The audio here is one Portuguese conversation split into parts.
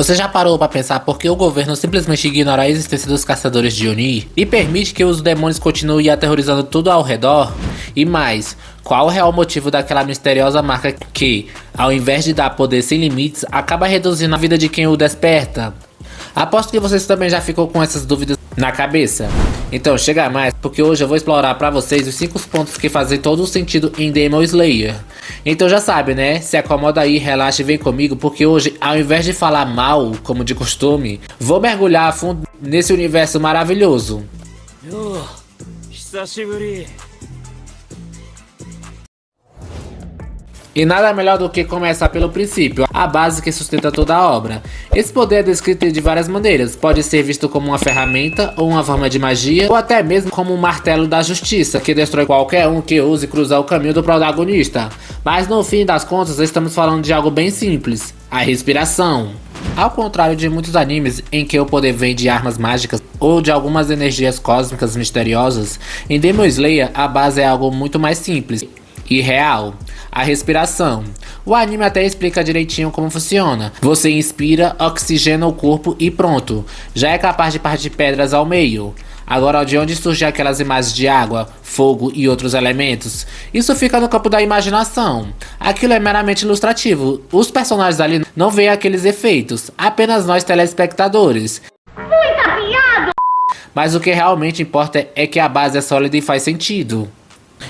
Você já parou pra pensar por que o governo simplesmente ignora a existência dos caçadores de Oni e permite que os demônios continuem aterrorizando tudo ao redor? E mais, qual o real motivo daquela misteriosa marca que, ao invés de dar poder sem limites, acaba reduzindo a vida de quem o desperta? Aposto que vocês também já ficou com essas dúvidas na cabeça. Então chega mais, porque hoje eu vou explorar pra vocês os 5 pontos que fazem todo o sentido em Demon Slayer. Então já sabe, né? Se acomoda aí, relaxa e vem comigo, porque hoje, ao invés de falar mal, como de costume, vou mergulhar a fundo nesse universo maravilhoso. E nada melhor do que começar pelo princípio, a base que sustenta toda a obra. Esse poder é descrito de várias maneiras, pode ser visto como uma ferramenta, ou uma forma de magia, ou até mesmo como um martelo da justiça, que destrói qualquer um que ouse cruzar o caminho do protagonista. Mas no fim das contas, estamos falando de algo bem simples, a respiração. Ao contrário de muitos animes em que o poder vem de armas mágicas ou de algumas energias cósmicas misteriosas, em Demon Slayer a base é algo muito mais simples e real. A respiração. O anime até explica direitinho como funciona. Você inspira, oxigena o corpo e pronto. Já é capaz de partir pedras ao meio. Agora, de onde surgem aquelas imagens de água, fogo e outros elementos? Isso fica no campo da imaginação. Aquilo é meramente ilustrativo. Os personagens ali não veem aqueles efeitos. Apenas nós telespectadores. Muita piada! Mas o que realmente importa é que a base é sólida e faz sentido.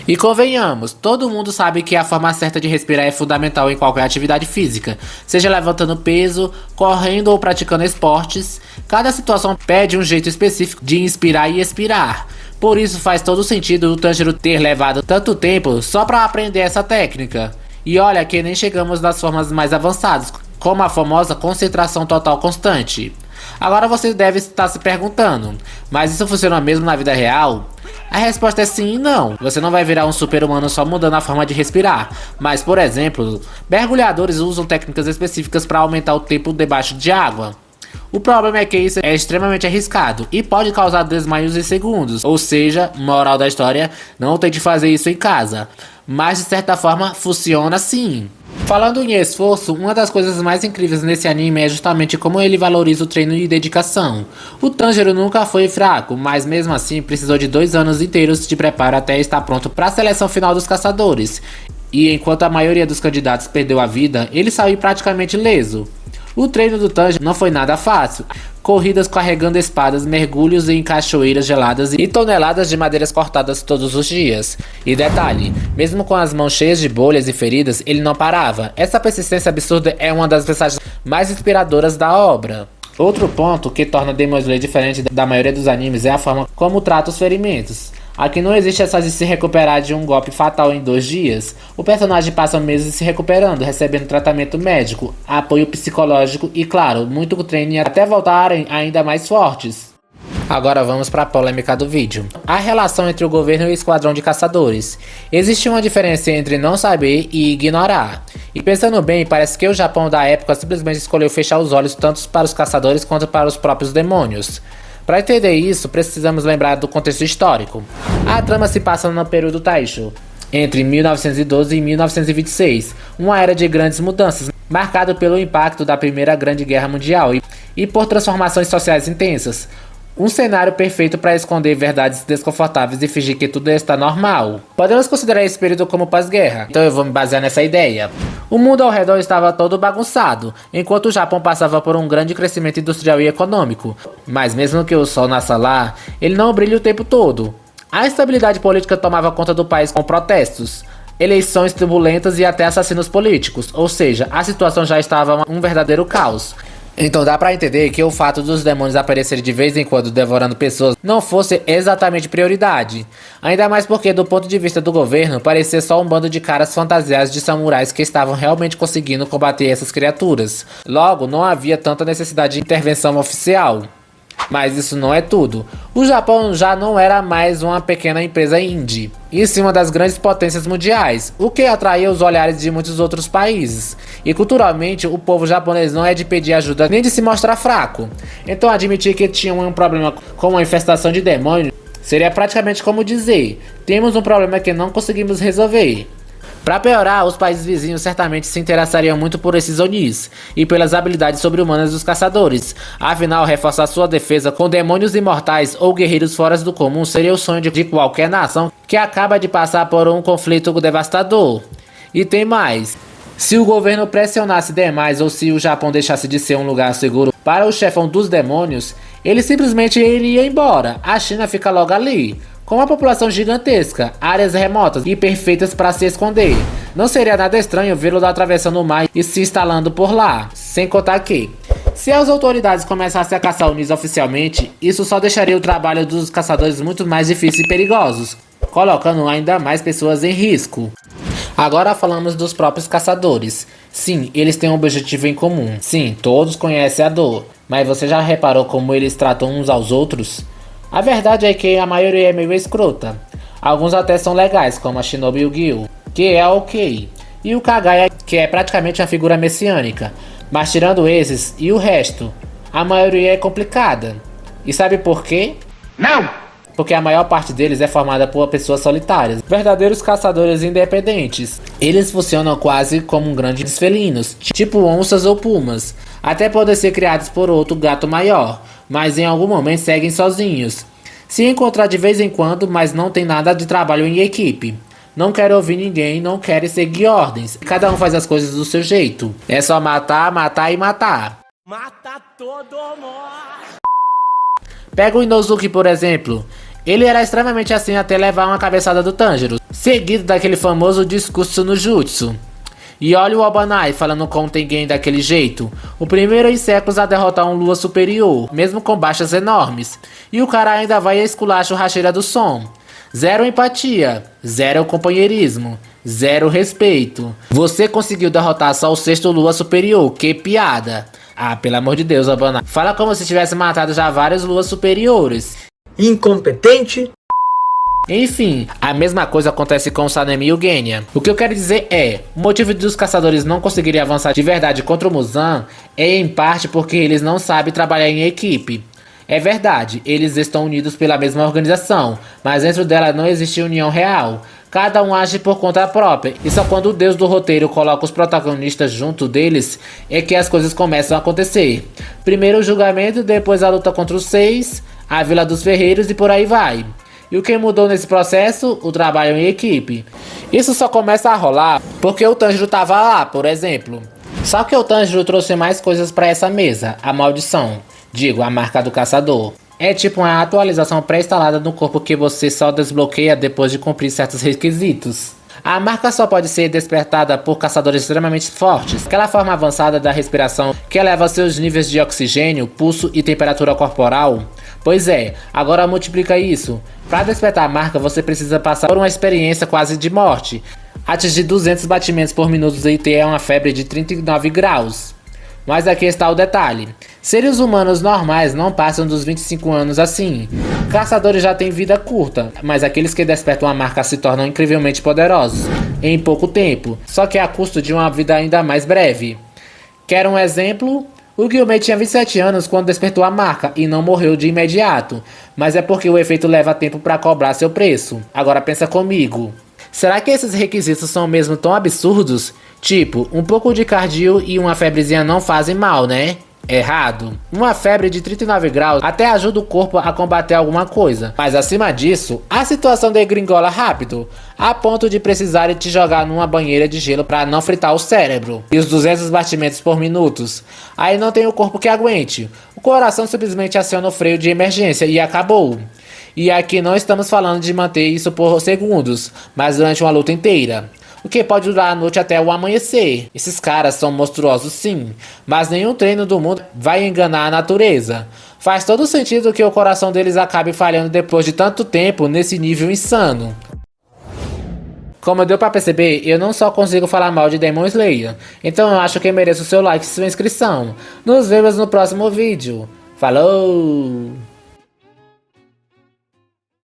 E convenhamos, todo mundo sabe que a forma certa de respirar é fundamental em qualquer atividade física, seja levantando peso, correndo ou praticando esportes. Cada situação pede um jeito específico de inspirar e expirar. Por isso faz todo sentido o Tanjiro ter levado tanto tempo só para aprender essa técnica. E olha que nem chegamos nas formas mais avançadas, como a famosa concentração total constante. Agora você deve estar se perguntando, mas isso funciona mesmo na vida real? A resposta é sim e não. Você não vai virar um super-humano só mudando a forma de respirar. Mas, por exemplo, mergulhadores usam técnicas específicas para aumentar o tempo debaixo de água. O problema é que isso é extremamente arriscado e pode causar desmaios em segundos. Ou seja, moral da história, não tente fazer isso em casa. Mas de certa forma, funciona sim. Falando em esforço, uma das coisas mais incríveis nesse anime é justamente como ele valoriza o treino e dedicação. O Tanjiro nunca foi fraco, mas mesmo assim precisou de 2 anos inteiros de preparo até estar pronto para a seleção final dos caçadores. E enquanto a maioria dos candidatos perdeu a vida, ele saiu praticamente ileso. O treino do Tanjiro não foi nada fácil. Corridas carregando espadas, mergulhos em cachoeiras geladas e toneladas de madeiras cortadas todos os dias. E detalhe, mesmo com as mãos cheias de bolhas e feridas, ele não parava. Essa persistência absurda é uma das mensagens mais inspiradoras da obra. Outro ponto que torna Demon Slayer diferente da maioria dos animes é a forma como trata os ferimentos. Aqui não existe essa de se recuperar de um golpe fatal em 2 dias. O personagem passa meses se recuperando, recebendo tratamento médico, apoio psicológico e, claro, muito treino até voltarem ainda mais fortes. Agora vamos para a polêmica do vídeo. A relação entre o governo e o esquadrão de caçadores. Existe uma diferença entre não saber e ignorar. E pensando bem, parece que o Japão da época simplesmente escolheu fechar os olhos tanto para os caçadores quanto para os próprios demônios. Para entender isso, precisamos lembrar do contexto histórico. A trama se passa no período Taisho, entre 1912 e 1926, uma era de grandes mudanças, marcado pelo impacto da Primeira Grande Guerra Mundial e por transformações sociais intensas. Um cenário perfeito para esconder verdades desconfortáveis e fingir que tudo está normal. Podemos considerar esse período como pós-guerra, então eu vou me basear nessa ideia. O mundo ao redor estava todo bagunçado, enquanto o Japão passava por um grande crescimento industrial e econômico. Mas mesmo que o sol nasça lá, ele não brilha o tempo todo. A instabilidade política tomava conta do país com protestos, eleições turbulentas e até assassinos políticos, ou seja, a situação já estava um verdadeiro caos. Então dá pra entender que o fato dos demônios aparecerem de vez em quando devorando pessoas não fosse exatamente prioridade. Ainda mais porque do ponto de vista do governo, parecia só um bando de caras fantasiados de samurais que estavam realmente conseguindo combater essas criaturas. Logo, não havia tanta necessidade de intervenção oficial. Mas isso não é tudo. O Japão já não era mais uma pequena empresa indie, e sim uma das grandes potências mundiais, o que atraía os olhares de muitos outros países. E culturalmente, o povo japonês não é de pedir ajuda nem de se mostrar fraco. Então admitir que tinha um problema com uma infestação de demônio seria praticamente como dizer: temos um problema que não conseguimos resolver. Para piorar, os países vizinhos certamente se interessariam muito por esses Onis e pelas habilidades sobre-humanas dos caçadores. Afinal, reforçar sua defesa com demônios imortais ou guerreiros fora do comum seria o sonho de qualquer nação que acaba de passar por um conflito devastador. E tem mais. Se o governo pressionasse demais ou se o Japão deixasse de ser um lugar seguro para o chefão dos demônios, ele simplesmente iria embora. A China fica logo ali, com uma população gigantesca, áreas remotas e perfeitas para se esconder. Não seria nada estranho vê-lo atravessando o mar e se instalando por lá. Sem contar que, se as autoridades começassem a caçar Onis oficialmente, isso só deixaria o trabalho dos caçadores muito mais difícil e perigosos, colocando ainda mais pessoas em risco. Agora falamos dos próprios caçadores. Sim, eles têm um objetivo em comum. Sim, todos conhecem a dor, mas você já reparou como eles tratam uns aos outros? A verdade é que a maioria é meio escrota. Alguns até são legais, como a Shinobi e o Gyu, que é ok, e o Kagaya, que é praticamente uma figura messiânica. Mas tirando esses e o resto, a maioria é complicada. E sabe por quê? Não! Porque a maior parte deles é formada por pessoas solitárias, verdadeiros caçadores independentes. Eles funcionam quase como grandes felinos, tipo onças ou pumas, até podem ser criados por outro gato maior, mas em algum momento seguem sozinhos. Se encontrar de vez em quando, mas não tem nada de trabalho em equipe. Não querem ouvir ninguém, não querem seguir ordens. Cada um faz as coisas do seu jeito. É só matar, matar e matar. Mata todo mundo! Pega o Inosuke, por exemplo. Ele era extremamente assim até levar uma cabeçada do Tanjiro, seguido daquele famoso discurso no jutsu. E olha o Obanai falando com o Tengen daquele jeito, o primeiro em séculos a derrotar um Lua superior, mesmo com baixas enormes. E o cara ainda vai a esculacho racheira do som. Zero empatia, zero companheirismo, zero respeito. Você conseguiu derrotar só o sexto Lua superior, que piada. Ah, pelo amor de Deus, Obanai. Fala como se tivesse matado já vários Luas superiores. Incompetente. Enfim, a mesma coisa acontece com o Sanemi e o Genya. O que eu quero dizer é, o motivo dos caçadores não conseguirem avançar de verdade contra o Muzan é em parte porque eles não sabem trabalhar em equipe. É verdade, eles estão unidos pela mesma organização, mas dentro dela não existe união real. Cada um age por conta própria, e só quando o deus do roteiro coloca os protagonistas junto deles é que as coisas começam a acontecer. Primeiro o julgamento, depois a luta contra os 6, a Vila dos Ferreiros e por aí vai. E o que mudou nesse processo? O trabalho em equipe. Isso só começa a rolar porque o Tanjiro tava lá, por exemplo. Só que o Tanjiro trouxe mais coisas para essa mesa, a maldição. Digo, a marca do caçador. É tipo uma atualização pré-instalada no corpo que você só desbloqueia depois de cumprir certos requisitos. A marca só pode ser despertada por caçadores extremamente fortes, aquela forma avançada da respiração que eleva seus níveis de oxigênio, pulso e temperatura corporal. Pois é, agora multiplica isso. Para despertar a marca você precisa passar por uma experiência quase de morte, atingir 200 batimentos por minuto e ter uma febre de 39 graus. Mas aqui está o detalhe. Seres humanos normais não passam dos 25 anos assim. Caçadores já têm vida curta, mas aqueles que despertam a marca se tornam incrivelmente poderosos em pouco tempo, só que a custo de uma vida ainda mais breve. Quer um exemplo? O Gyumei tinha 27 anos quando despertou a marca e não morreu de imediato, mas é porque o efeito leva tempo para cobrar seu preço. Agora pensa comigo. Será que esses requisitos são mesmo tão absurdos? Tipo, um pouco de cardio e uma febrezinha não fazem mal, né? Errado. Uma febre de 39 graus até ajuda o corpo a combater alguma coisa, mas acima disso, a situação degringola rápido, a ponto de precisarem te jogar numa banheira de gelo para não fritar o cérebro. E os 200 batimentos por minutos. Aí não tem o corpo que aguente. O coração simplesmente aciona o freio de emergência e acabou. E aqui não estamos falando de manter isso por segundos, mas durante uma luta inteira. O que pode durar a noite até o amanhecer. Esses caras são monstruosos sim, mas nenhum treino do mundo vai enganar a natureza. Faz todo sentido que o coração deles acabe falhando depois de tanto tempo nesse nível insano. Como deu pra perceber, eu não só consigo falar mal de Demon Slayer, então eu acho que mereço seu like e sua inscrição. Nos vemos no próximo vídeo. Falou!